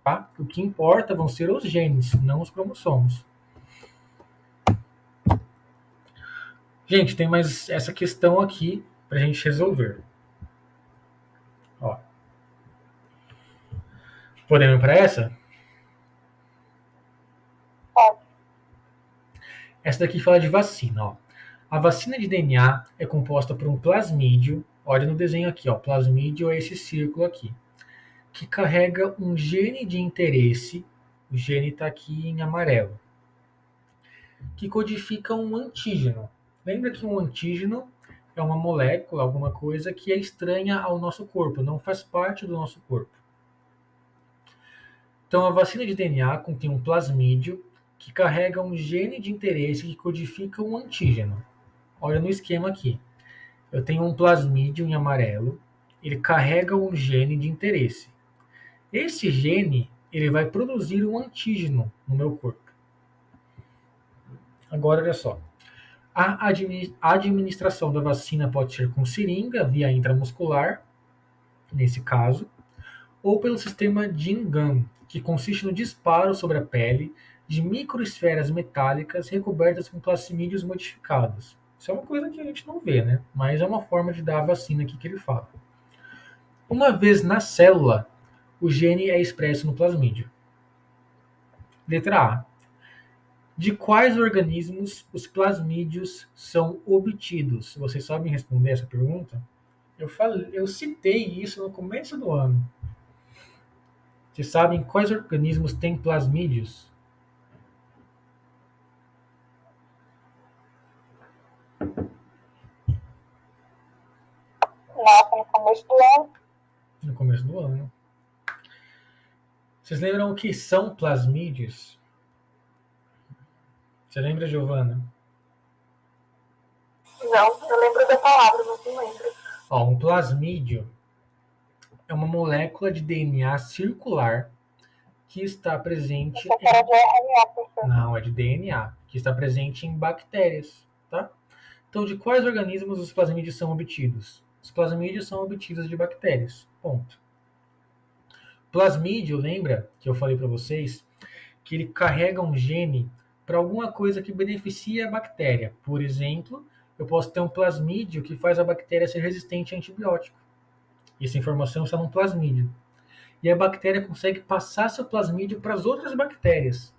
Tá? O que importa vão ser os genes, não os cromossomos. Gente, tem mais essa questão aqui para a gente resolver. Ó. Podemos ir para essa? Pode. Essa daqui fala de vacina. Ó. A vacina de DNA é composta por um plasmídio. Olha no desenho aqui, ó. Plasmídio é esse círculo aqui, que carrega um gene de interesse. O gene está aqui em amarelo, que codifica um antígeno. Lembra que um antígeno é uma molécula, alguma coisa que é estranha ao nosso corpo, não faz parte do nosso corpo. Então, a vacina de DNA contém um plasmídio que carrega um gene de interesse que codifica um antígeno. Olha no esquema aqui. Eu tenho um plasmídio em amarelo, ele carrega um gene de interesse. Esse gene, ele vai produzir um antígeno no meu corpo. Agora, olha só. A administração da vacina pode ser com seringa, via intramuscular, nesse caso, ou pelo sistema Jin-Gun, que consiste no disparo sobre a pele de microesferas metálicas recobertas com plasmídios modificados. Isso é uma coisa que a gente não vê, né? Mas é uma forma de dar a vacina aqui que ele fala. Uma vez na célula, o gene é expresso no plasmídio. Letra A. De quais organismos os plasmídios são obtidos? Vocês sabem responder essa pergunta? Eu citei isso no começo do ano. Vocês sabem quais organismos têm plasmídios? Nossa, no começo do ano. No começo do ano. Vocês lembram o que são plasmídios? Você lembra, Giovana? Não, eu lembro da palavra, mas não lembro. Ó, um plasmídio é uma molécula de DNA circular que está presente. Essa cara de RNA, professor. Não, é de DNA, que está presente em bactérias, tá? Então, de quais organismos os plasmídios são obtidos? Os plasmídios são obtidos de bactérias. Ponto. Plasmídio, lembra que eu falei para vocês que ele carrega um gene para alguma coisa que beneficia a bactéria. Por exemplo, eu posso ter um plasmídio que faz a bactéria ser resistente a antibiótico. Essa informação está num plasmídio. E a bactéria consegue passar seu plasmídio para as outras bactérias.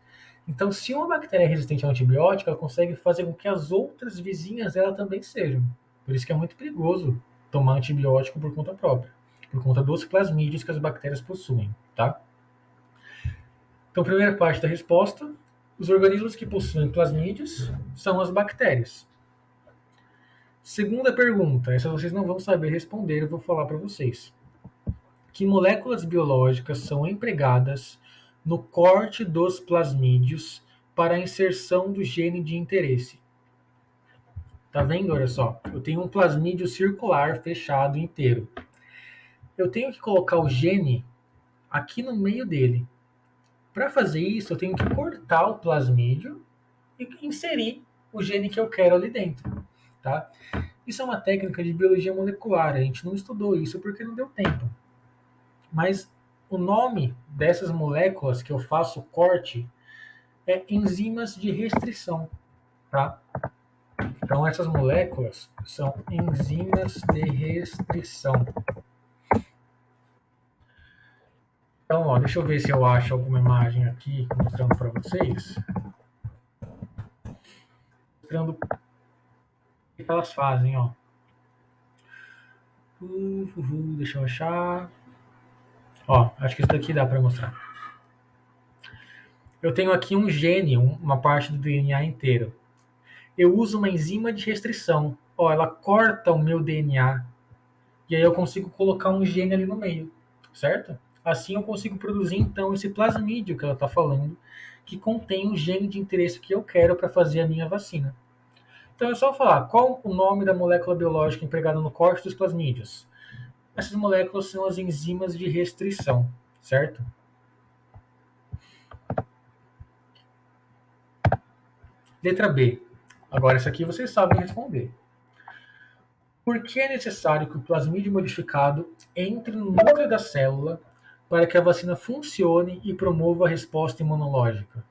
Então, se uma bactéria é resistente ao antibiótico, ela consegue fazer com que as outras vizinhas dela também sejam. Por isso que é muito perigoso tomar antibiótico por conta própria, por conta dos plasmídios que as bactérias possuem, tá? Então, primeira parte da resposta, os organismos que possuem plasmídios são as bactérias. Segunda pergunta, essa vocês não vão saber responder, eu vou falar para vocês. Que moléculas biológicas são empregadas no corte dos plasmídios para a inserção do gene de interesse? Tá vendo? Olha só, eu tenho um plasmídio circular fechado inteiro. Eu tenho que colocar o gene aqui no meio dele. Para fazer isso, eu tenho que cortar o plasmídio e inserir o gene que eu quero ali dentro, tá? Isso é uma técnica de biologia molecular, a gente não estudou isso porque não deu tempo. Mas o nome dessas moléculas que eu faço corte é enzimas de restrição, tá? Então essas moléculas são enzimas de restrição. Então, ó, deixa eu ver se eu acho alguma imagem aqui mostrando para vocês. Mostrando o que elas fazem, ó. Deixa eu achar. Ó, acho que isso daqui dá para mostrar. Eu tenho aqui um gene, uma parte do DNA inteiro. Eu uso uma enzima de restrição. Ó, ela corta o meu DNA. E aí eu consigo colocar um gene ali no meio, certo? Assim eu consigo produzir, então, esse plasmídio que ela está falando, que contém o gene de interesse que eu quero para fazer a minha vacina. Então é só falar qual o nome da molécula biológica empregada no corte dos plasmídios. Essas moléculas são as enzimas de restrição, certo? Letra B. Agora, isso aqui vocês sabem responder. Por que é necessário que o plasmídio modificado entre no núcleo da célula para que a vacina funcione e promova a resposta imunológica?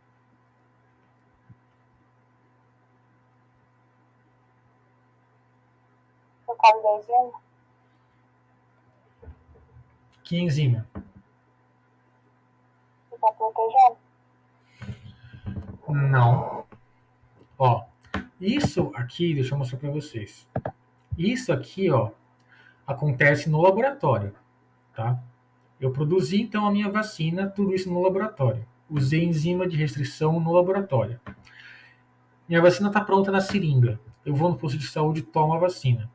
Por causa da enzima? Que enzima? Você está protegendo? Não. Ó, isso aqui, deixa eu mostrar para vocês. Isso aqui, ó, acontece no laboratório, tá? Eu produzi então a minha vacina, tudo isso no laboratório. Usei enzima de restrição no laboratório. Minha vacina está pronta na seringa. Eu vou no posto de saúde e tomo a vacina.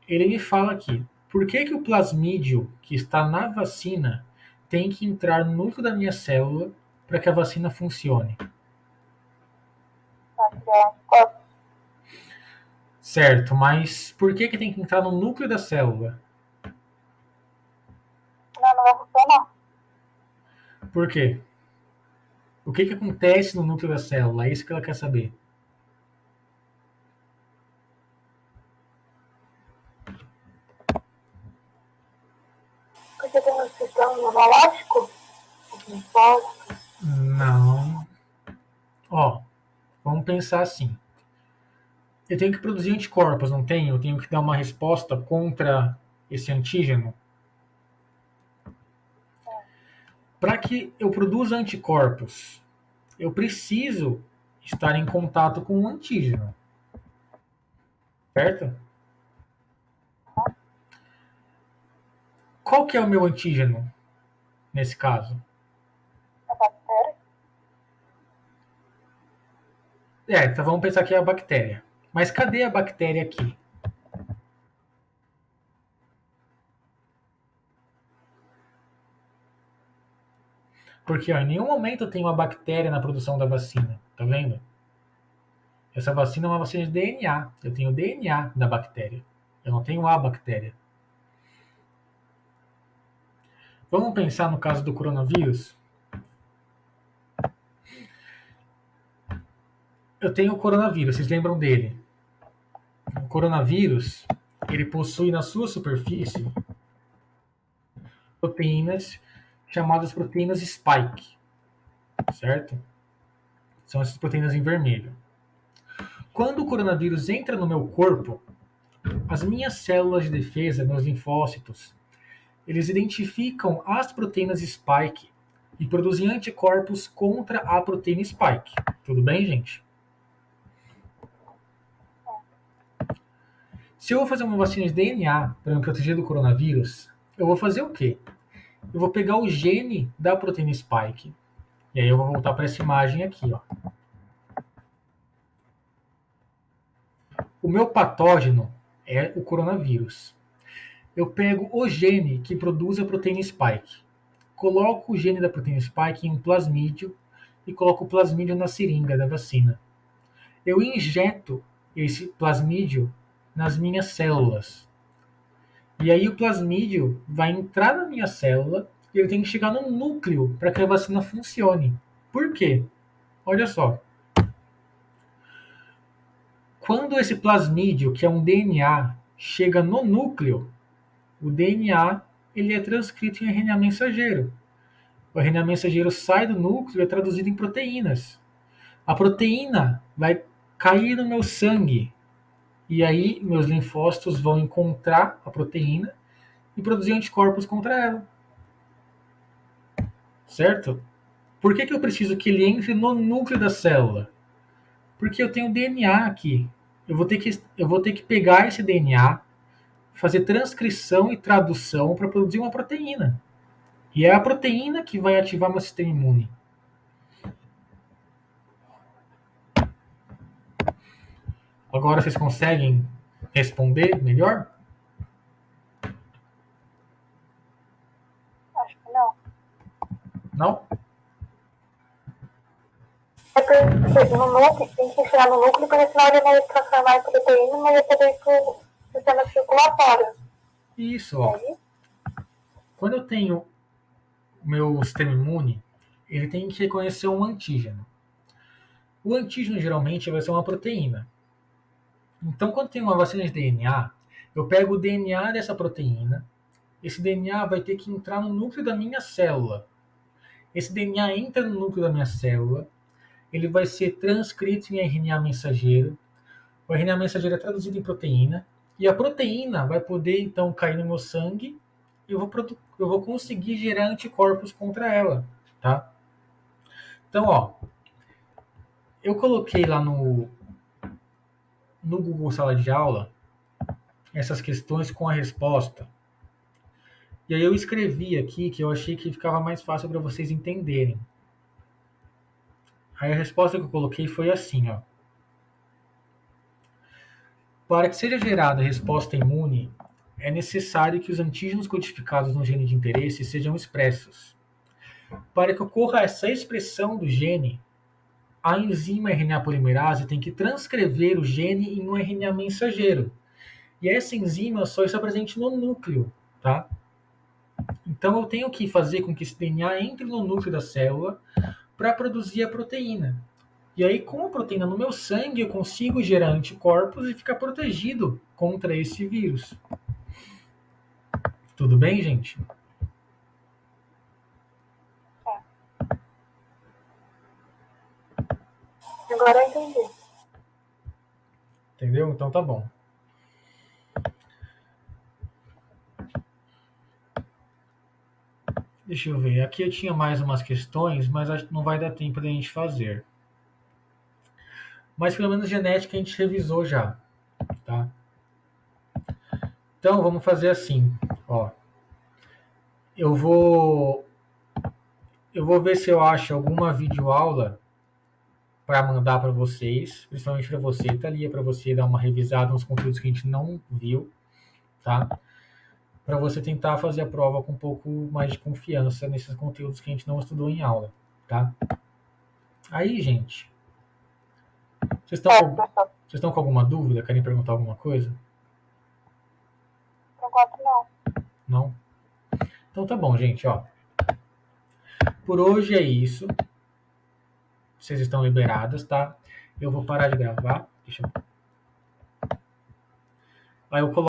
Ele me fala aqui, por que o plasmídio que está na vacina tem que entrar no núcleo da minha célula para que a vacina funcione? Para criar anticorpos. Certo, mas por que tem que entrar no núcleo da célula? Não vai funcionar. Por quê? O que acontece no núcleo da célula? É isso que ela quer saber. Porque tem um sistema imunológico? Linfótico? Não. Ó, vamos pensar assim. Eu tenho que produzir anticorpos, não tenho? Eu tenho que dar uma resposta contra esse antígeno? Para que eu produza anticorpos, eu preciso estar em contato com o antígeno, certo? Qual que é o meu antígeno nesse caso? A bactéria? Então vamos pensar que é a bactéria. Mas cadê a bactéria aqui? Porque em nenhum momento tem uma bactéria na produção da vacina. Tá vendo? Essa vacina é uma vacina de DNA. Eu tenho o DNA da bactéria. Eu não tenho a bactéria. Vamos pensar no caso do coronavírus? Eu tenho o coronavírus, vocês lembram dele? O coronavírus, ele possui na sua superfície proteínas chamadas proteínas spike, certo? São essas proteínas em vermelho. Quando o coronavírus entra no meu corpo, as minhas células de defesa, meus linfócitos, eles identificam as proteínas spike e produzem anticorpos contra a proteína spike. Tudo bem, gente? Se eu vou fazer uma vacina de DNA para me proteger do coronavírus, eu vou fazer o quê? Eu vou pegar o gene da proteína spike. E aí eu vou voltar para essa imagem aqui, ó. O meu patógeno é o coronavírus. Eu pego o gene que produz a proteína spike, coloco o gene da proteína spike em um plasmídio e coloco o plasmídio na seringa da vacina. Eu injeto esse plasmídio nas minhas células. E aí o plasmídio vai entrar na minha célula e ele tem que chegar no núcleo para que a vacina funcione. Por quê? Olha só. Quando esse plasmídio, que é um DNA, chega no núcleo, o DNA ele é transcrito em RNA mensageiro. O RNA mensageiro sai do núcleo e é traduzido em proteínas. A proteína vai cair no meu sangue. E aí meus linfócitos vão encontrar a proteína e produzir anticorpos contra ela. Certo? Por que eu preciso que ele entre no núcleo da célula? Porque eu tenho DNA aqui. Eu vou ter que pegar esse DNA, fazer transcrição e tradução para produzir uma proteína. E é a proteína que vai ativar meu sistema imune. Agora vocês conseguem responder melhor? Acho que não. Não? É porque no núcleo, tem que chegar no núcleo, porque senão ele vai se transformar em proteína, mas vai poder ir pro sistema circulatório. Isso, ó. Quando eu tenho o meu sistema imune, ele tem que reconhecer um antígeno. O antígeno geralmente vai ser uma proteína. Então, quando tem uma vacina de DNA, eu pego o DNA dessa proteína, esse DNA vai ter que entrar no núcleo da minha célula. Esse DNA entra no núcleo da minha célula, ele vai ser transcrito em RNA mensageiro, o RNA mensageiro é traduzido em proteína, e a proteína vai poder então cair no meu sangue e eu vou conseguir gerar anticorpos contra ela, tá? Então, ó, eu coloquei lá no Google Sala de Aula essas questões com a resposta. E aí eu escrevi aqui que eu achei que ficava mais fácil para vocês entenderem. Aí a resposta que eu coloquei foi assim, ó. Para que seja gerada a resposta imune, é necessário que os antígenos codificados no gene de interesse sejam expressos. Para que ocorra essa expressão do gene, a enzima RNA polimerase tem que transcrever o gene em um RNA mensageiro. E essa enzima só está presente no núcleo, tá? Então eu tenho que fazer com que esse DNA entre no núcleo da célula para produzir a proteína. E aí, com a proteína no meu sangue, eu consigo gerar anticorpos e ficar protegido contra esse vírus. Tudo bem, gente? Agora eu entendi. Entendeu? Então tá bom. Deixa eu ver. Aqui eu tinha mais umas questões, mas acho que não vai dar tempo da gente fazer. Mas pelo menos genética a gente revisou já, tá? Então vamos fazer assim, ó. Eu vou ver se eu acho alguma videoaula para mandar para vocês, principalmente para você, Thalia, para você dar uma revisada nos conteúdos que a gente não viu, tá? Para você tentar fazer a prova com um pouco mais de confiança nesses conteúdos que a gente não estudou em aula, tá? Aí, gente, vocês estão com alguma dúvida? Querem perguntar alguma coisa? Por enquanto não. Não? Então tá bom, gente, ó. Por hoje é isso. Vocês estão liberadas, tá? Eu vou parar de gravar. Aí eu coloco